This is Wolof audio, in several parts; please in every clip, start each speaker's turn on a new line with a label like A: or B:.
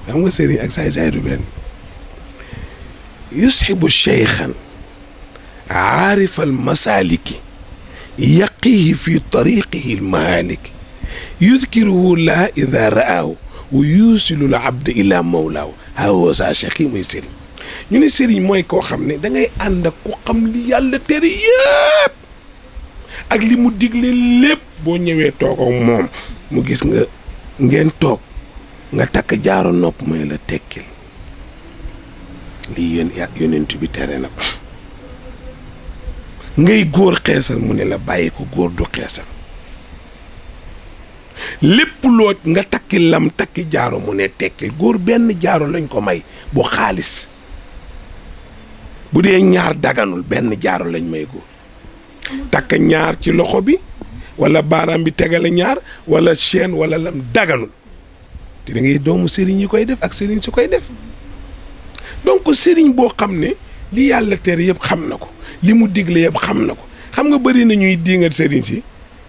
A: xam nga sëriñ ak saay-saay du benn. yusxibu cheykhan aarifa almasaliki yaqihi fi tariqihi almahalik yudkiruhu laa ida raahu wa yuusilu l abd ila mawlaahu hawa sa cheikh yi mooy sëriñ. ñu ne sëriñ mooy koo xam ne da ngay ànd ak ku xam li yàlla tere yëpp ak li mu digle lépp boo ñëwee toog ak moom mu gis nga ngeen toog nga takk jaaro nopp mooy la tekkil lii yonent bi tere na ko. ngay góor xeesal mu ne la bàyyi ko góor du xeesal. lépp loo nga takki lam takki jaaro mu ne tekkil. góor benn jaaro lañ ko may bu xaalis bu dee ñaar daganul benn jaaro lañ may góor. takk ñaar ci loxo bi wala baaraam bi tegale ñaar wala chaîne wala lam daganul te da ngay doomu sëriñ yi koy def ak sëriñ su koy def. donc sëriñ boo xam ne li yàlla tere yëpp xam na ko li mu digle yëpp xam na ko. xam nga bëri na ñuy diingat sëriñ si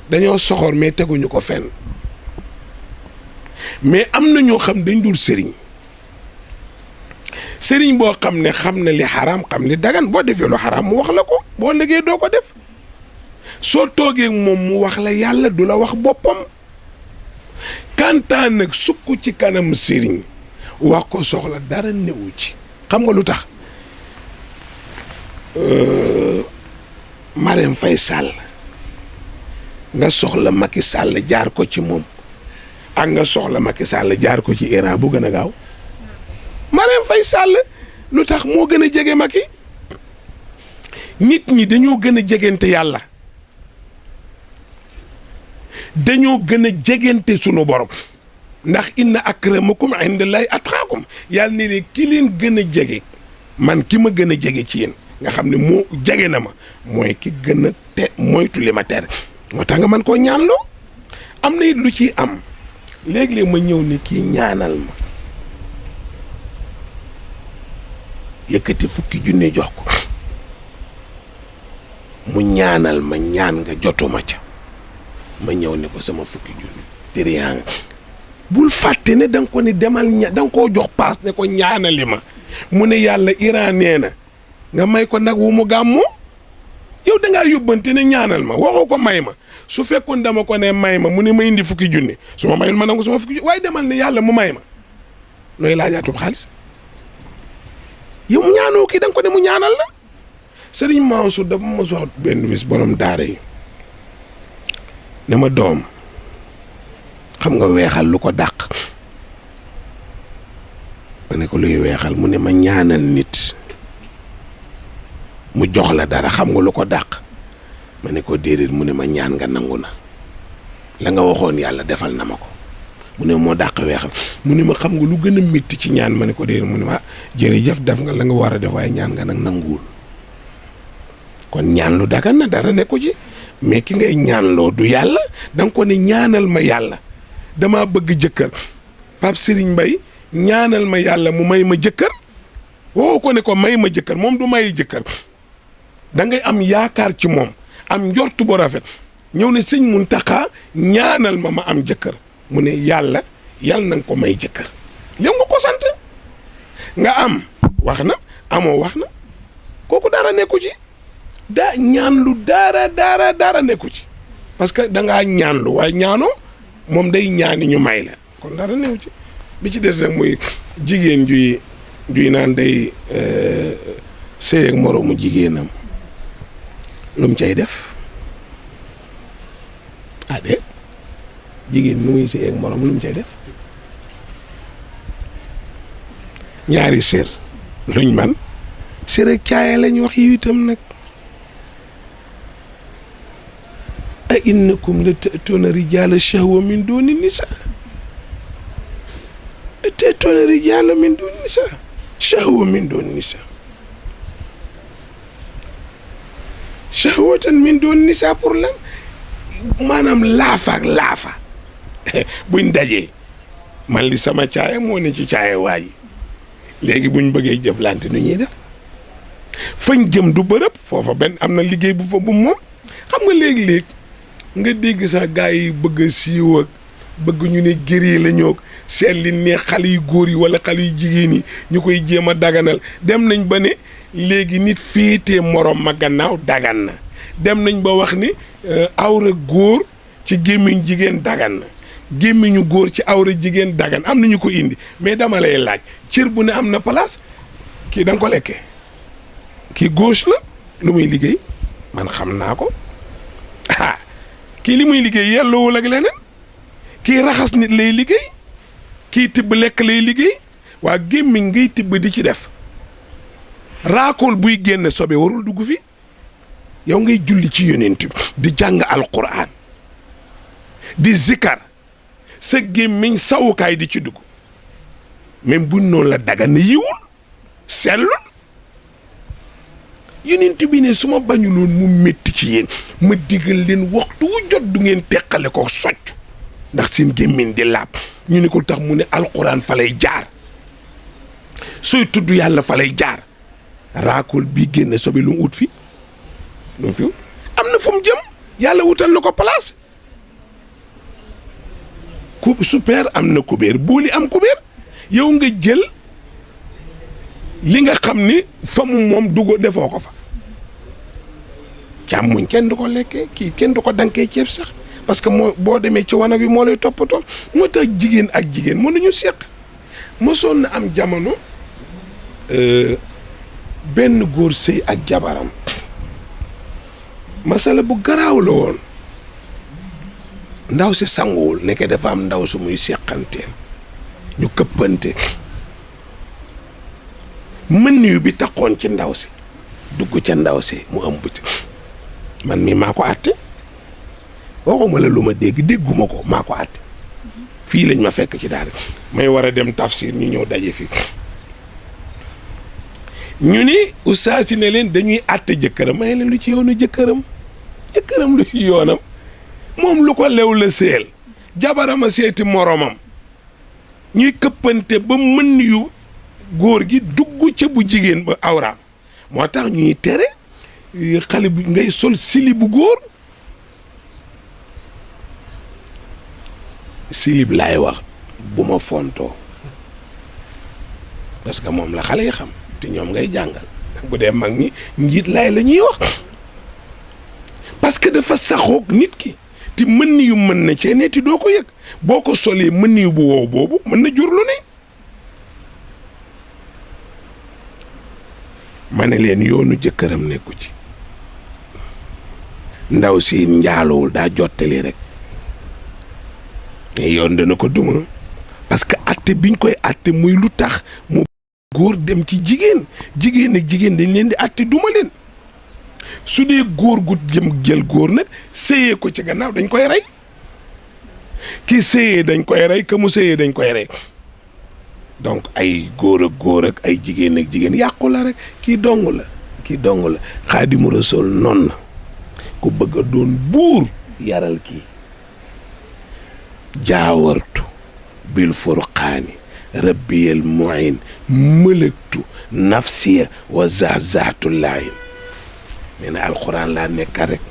A: dañoo soxor mais teguñu ko fenn mais am na ñoo xam dañ dul sëriñ boo xam ne xam na li xaraam xam li dagan boo defee lu xaraam mu wax la ko boo liggéey doo ko def. soo toogee moom mu wax la yàlla du la wax boppam. kantaan nag sukk ci kanam sëriñ wax ko soxla dara newu ci. xam nga lu tax Marème Faye Sall nga soxla Macky Sall jaar ko ci moom ak nga soxla Macky Sall jaar ko ci Iran bu gën a gaaw. Marème Faye Sall lu tax moo gën a jege Macky. nit ñi dañoo gën a jegante yàlla dañoo gën a jegante sunu borom ndax inna akramakum indallahi atqaakum yàlla ne ne ki leen gën a jege man ki ma gën a jege ci yéen nga xam ne moo jege na ma mooy ki gën a te moytu li ma tere moo tax nga man koo ñaanloo. am na it lu ciy am léeg-léeg ma ñëw ne kii ñaanal ma yëkkati 10 junni jox ko mu ñaanal ma ñaan nga jotuma ca ma ñëw ne ko sama 10 junni tëriyaa nga bul fàtte ne da nga ko ni demal da nga koo jox paas ne ko ñaanali ma mu ne yàlla Iran nee na nga may ko nag wu mu gàmmoo yow da ngaa yóbbante ne ñaanal ma waxoo ko may ma su fekkoon dama ko ne may ma mu ne ma indi 10 junni su ma mayul ma nangu sama 10 junni waaye demal ne yàlla mu may ma nooy laajaatub xaalis yow mu ñaanoo kii da nga ko ne mu ñaanal la. Sëriñ Mansour dafa ma wax benn bis borom daara yi ne ma doom xam nga weexal lu ko dàq ma ne ko luy weexal mu ne ma ñaanal nit mu jox la dara xam nga lu ko dàq ma ne ko déedéet mu ne ma ñaan nga nangu na la nga waxoon yàlla defal na ma ko mu ne moo dàq weexal mu ne ma xam nga lu gën a métti ci ñaan ma ne ko déedéet mu ne ma jërëjëf def nga la nga war a def waaye ñaan nga nag nanguwul kon ñaan lu dagan na dara ne ko ci mais ki ngay ñaanloo du yàlla da nga ko ne ñaanal ma yàlla damaa bëgg jëkkër Pape Serigne Mbaye ñaanal ma yàlla mu may ma jëkkër woo ko ne ko may ma jëkkër moom du may jëkkër da ngay am yaakaar ci moom am njortu bu rafet ñëw ne sëñ Muntaxa ñaanal ma ma am jëkkër mu ne yàlla na nga ko may jëkkër yow nga ko sant nga am wax na amoo wax na kooku dara nekku ci daa ñaanlu dara nekku ci parce que da ngaa ñaanlu waaye ñaanoo moom day ñaani ñu may la kon dara nekku ci bi ci des nag muy jigéen juy naan day sëy ak moroomu jigéenam lu mu cay def déet jigéen nu muy sëy ak moroom lu mu cay def ñaari sër luñ man sër ak caaya lañ wax yi itam nag a innakum la ta'tuuna rijaala shahwa min duuni nisaa ta'tuuna rijaala min duuni nisaa shahwa min duuni nisaa shahwatan min duuni nisaa pour lan maanaam laafa ak laafa buñ dajee man li sama caaya moo ne ci caaya waayi léegi buñ bëggee jëflante nu ñuy def fañ jëm du bërëb foofa benn am na liggéey bu fa bu moom xam nga léegi-léeg nga dégg sax gars yi bëgg a siiw ak bëgg ñu ne gëree la ñoo seet li ne xale yu góor yi wala xale yu jigéen yi ñu koy jéem a daganal dem nañ ba ne léegi nit féetee morom ma gannaaw dagan na dem nañ ba wax ni awra góor ci gémmiñ jigéen dagan na gémmiñu góor ci awra jigéen dagan am nañu ko indi mais dama lay laaj cër bu ne am na place kii da nga ko lekkee kii gauche la lu muy liggéey man xam naa ko kii li muy liggéey yelloowul ak leneen kii raxas nit lay liggéey kii tibb lekk lay liggéey waa gémmiñ ngay tibb di ci def raakool buy génn sobe warul dugg fi yow ngay julli ci yonent bi di jàng alquran di zikar sa gémmiñ sawukaay di ci dugg même buñ noonu la dagan na yiwul sellul yonent bi ne su ma bañuloon mu métti ci yéen ma digal leen waxtu wu jot du ngeen teqale ko socc ndax seen gémmiñ di laab ñu ne ko tax mu ne alquran fa lay jaar sooy tudd yàlla fa lay jaar raakool bii génne sobe lu mu ut fi lu mu fi am na fu mu jëm yàlla wutal na ko place ku super am na kubéer booli am kubéer yow nga jël li nga xam ni fa mu moom dugo defoo ko fa càmmuñ kenn du ko lekkee kii kenn du ko dankee ceeb sax parce que moo boo demee ci wanag wi moo lay toppatoo moo tax jigéen ak jigéen mënuñu seq mosoon na am jamono benn góor sëy ak jabaram masala bu garaaw la woon ndaw si sanguwul nekke dafa am ndaw su muy seqanteel ñu këppante mën yu bi taxoon ci ndaw si dugg ca ndaw si mu ëmb ci man mii maa ko àtte waxuma la lu ma dégguma ko maa ko àtte fii lañ ma fekk ci daara may war a dem tafsir ñu ñëw daje fi ñu ni oustaz si ne leen dañuy àtte jëkkëram may leen lu ci yoonu jëkkëram lu ci yoonam moom lu ko lew la seel jabarama seeti moromam ñuy këppante ba mën yu góor gi dugg ca bu jigéen ba awraam moo tax ñuy tere xale bu ngay sol sili bu góor silib laay wax bu ma fontoo parce que moom la xale yi xam te ñoom ngay jàngal bu dee mag ñi njiit laay la ñuy wax parce que dafa saxoog nit ki te mën yu mën na cee ne ti doo ko yëg boo ko solee mën yu bu wow boobu mën na jur lu ne ma ne leen yoonu jëkkëram nekku ci ndaw si njaalowul daa jottali rek mais yoon dana ko duma parce que atte biñ koy atte muy lu tax mu góor dem ci jigéen ak jigéen dañ leen di atte duma leen su dee góor gu jëm jël góor nag sëyee ko ci gannaaw dañ koy rey ki sëyee dañ koy rey que mu sëyee dañ koy rey donc ay góor ak ay jigéen ak jigéen yàqu la rek kii dong la Xaadimu Rasuul noon na ku bëgg a doon buur yaral kii jaawartu bil furqaani rabbiyal muin mëlëktu nafsiya wa zahzahtu laayin nee na alxuraan laa nekka rek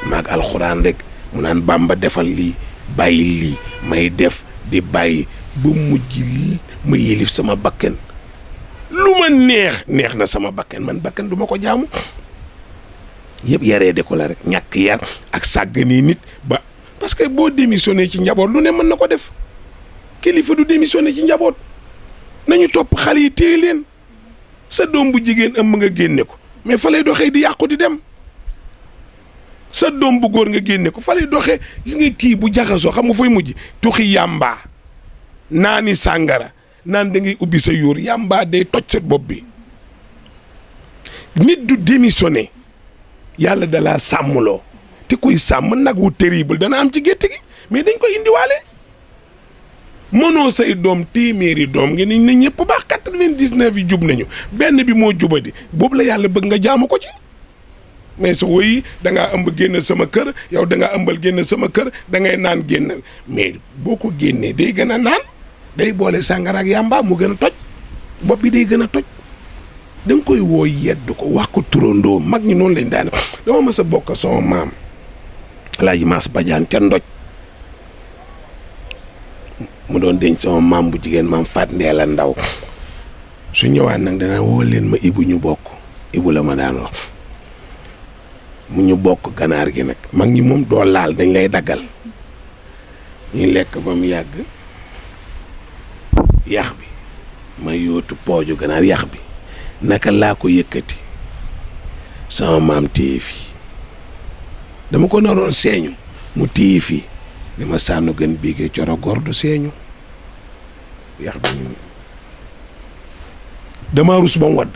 A: maag alxuraan rek mu naan Bàmba defal lii bàyyi lii may def di bàyyi ba mujj ma yilif sama bakken lu ma neex na sama bakken man bakken du ma ko jaamu yëpp yaree de ko la rek ñàkk yar ak sàgganii nit ba parce que boo démissionné ci njaboot lu ne mën na ko def kilifa du démissionné ci njaboot nañu topp xale yi téye leen sa doom bu jigéen ëmb nga génne ko mais fa lay doxee di yàqu di dem sa doom bu góor nga génne ko fa lay doxee gis nga kii bu jaxasoo xam nga fooy mujj tuxi yàmbaa naani sàngara naan da ngay ubbi sa yóor yàmbaa day toj sa bopp bi nit du démissionné yàlla dalaa sàmmloo te kuy sàmm nag wu terrible dana am ci gétt gi mais dañ koy indiwaale mënoo say doom téeméeri doom nga ni ñëpp baax 99 yi jub nañu benn bi moo jubadi boobu la yàlla bëgg nga jaamu ko ci mais su woy da ngaa ëmb génn sama kër yow da ngaa ëmbal génn sama kër da ngay naan génnal mais boo ko génnee day gën a naan day boole sàngara ak yàmba mu gën a toj bopp bi day gën a toj. da nga koy woo yedd ko wax ko turandoo mag ñi noonu lañ daan dama mas a bokk sama maam Alaaji Maas Badiane ca Ndoj mu doon denc sama maam bu jigéen maam Faat Ndeela Ndaw su ñëwaan nag dana woo leen ma Ibu ñu bokk Ibu la ma daan wax mu ñu bokk ganaar gi nag mag ñi moom doo laal dañ lay daggal ñu lekk ba mu yàgg yax bi ma yóotu pooju ganaar yax bi naka laa ko yëkkati sama maam téye fii dama ko naroon seeñu mu téye fii ni ma sànnu gën biige coro góor du seeñu yax bi dama rus ba mu wadd